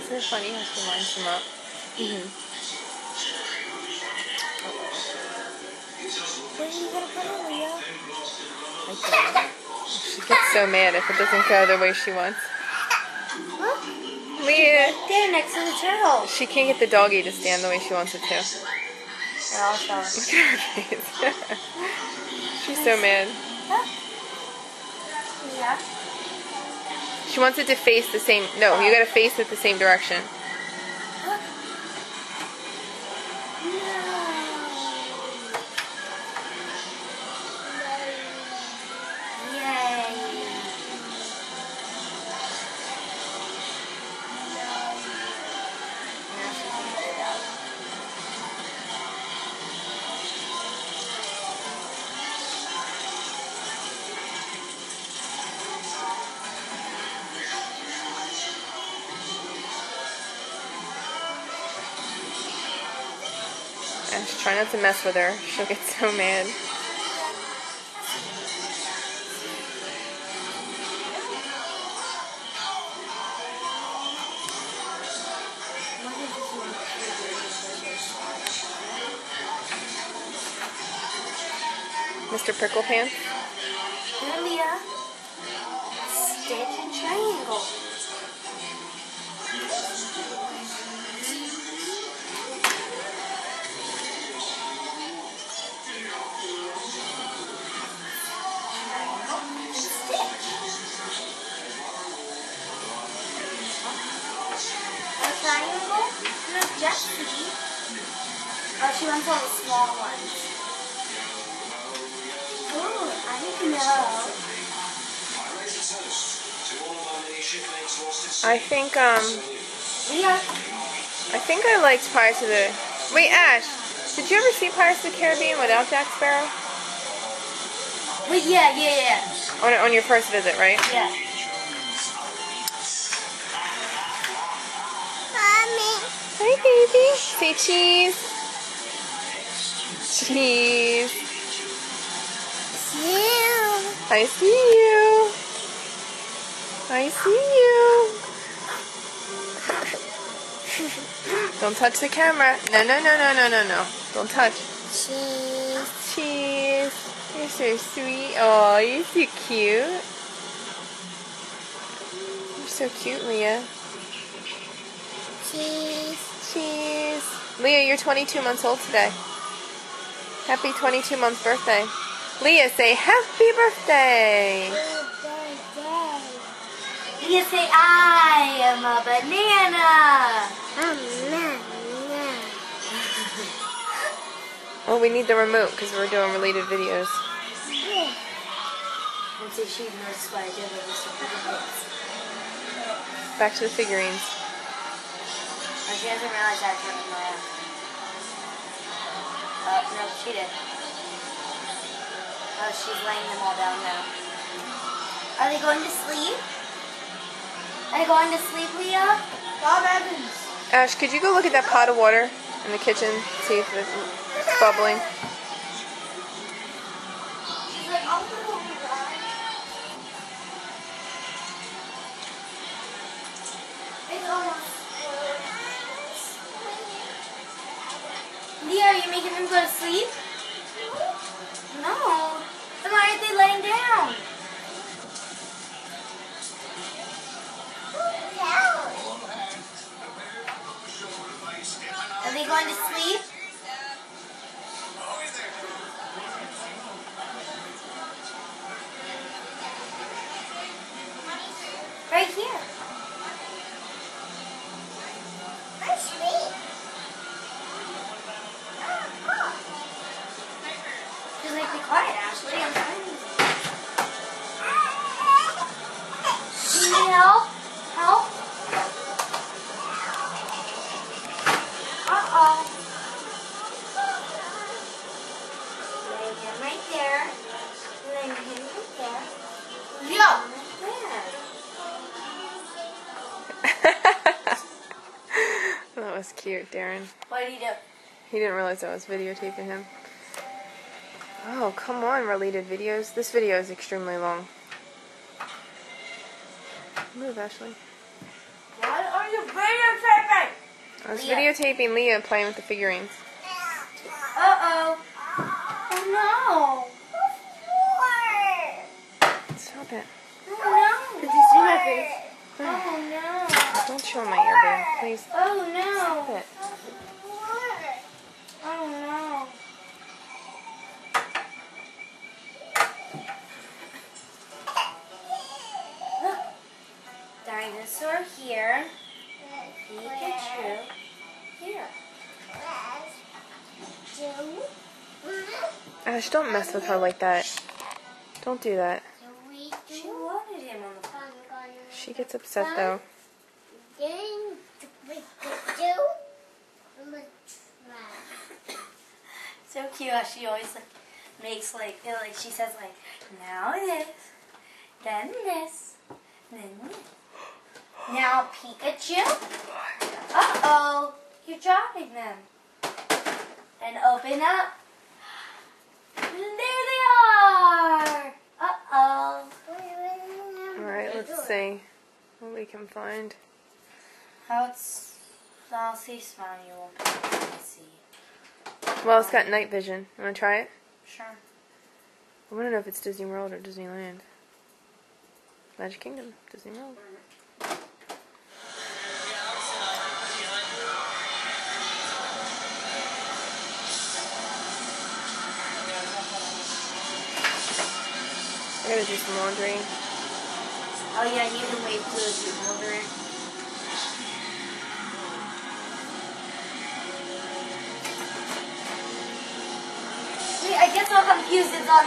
Isn't it funny how she lines them up? Where are you going to put it, Leah? Like that. She gets so mad if it doesn't go the way she wants. Look. Leah! Right there next to the turtle. She can't get the doggy to stand the way she wants it to. Here, I'll show her. Look at her face. She's so mad. Yeah. She wants it to face the same... No, you gotta face it the same direction. Look. No. Yay. Ash, try not to mess with her. She'll get so mad. Mr. Prickle Pants? Leah. Stitch and triangle. Triangle? No, Jessie. Oh, she wants all the small ones. Ooh, I didn't know. I think I liked Pirates of the... Wait, Ash, did you ever see Pirates of the Caribbean without Jack Sparrow? Wait, yeah. On your first visit, right? Yeah. Hi, baby. Say cheese. Cheese. I see you. I see you. Don't touch the camera. No. Don't touch. Cheese. Cheese. You're so sweet. Oh, you're so cute. You're so cute, Leah. Cheese. Cheese. Leah, you're 22 months old today. Happy 22-month birthday. Leah, say happy birthday. Leah, say I am a banana. Well, we need the remote because we're doing related videos. Let's see if she knows what I did with this. Back to the figurines. Oh, she doesn't realize I turned them around. Oh, no, she did. Oh, she's laying them all down now. Are they going to sleep? Are they going to sleep, Leah? Bob Evans. Ash, could you go look at that pot of water in the kitchen? See if it's bubbling. She's like, I'll put it on the ground. It's almost. Leah, are you making them go to sleep? No. Then why aren't they laying down? Are they going to sleep? Right here. I sleep. Just like be quiet, Ashley. I'm trying to. Do you need help? Help? Uh-oh. Lay him right there. Lay him right there. Yeah. That was cute, Darren. What did he do? He didn't realize I was videotaping him. Oh, come on, related videos. This video is extremely long. Move, Ashley. What are you videotaping? I was Leah. videotaping Leah playing with the figurines. Uh-oh. Oh, no. Stop it. Oh, no. Did you see my face? Oh, no. Don't show my earbud, please. Oh, no. Stop it. Oh, no. Look. Dinosaur here. Pikachu here. Ash, don't mess with her like that. Don't do that. She wanted him on the phone. She gets upset though. So cute how she always makes like she says like now this, then this, then this. Now Pikachu. Uh-oh, you're dropping them. And open up. And there they are. Uh-oh. Alright, let's see what we can find. I'll see smile you won't be able to see. Well, it's got night vision. You want to try it? Sure. I want to know if it's Disney World or Disneyland. Magic Kingdom, Disney World. I gotta do some laundry. Oh yeah, I need to wait till it's older. Wait, I guess I'm confused. It's on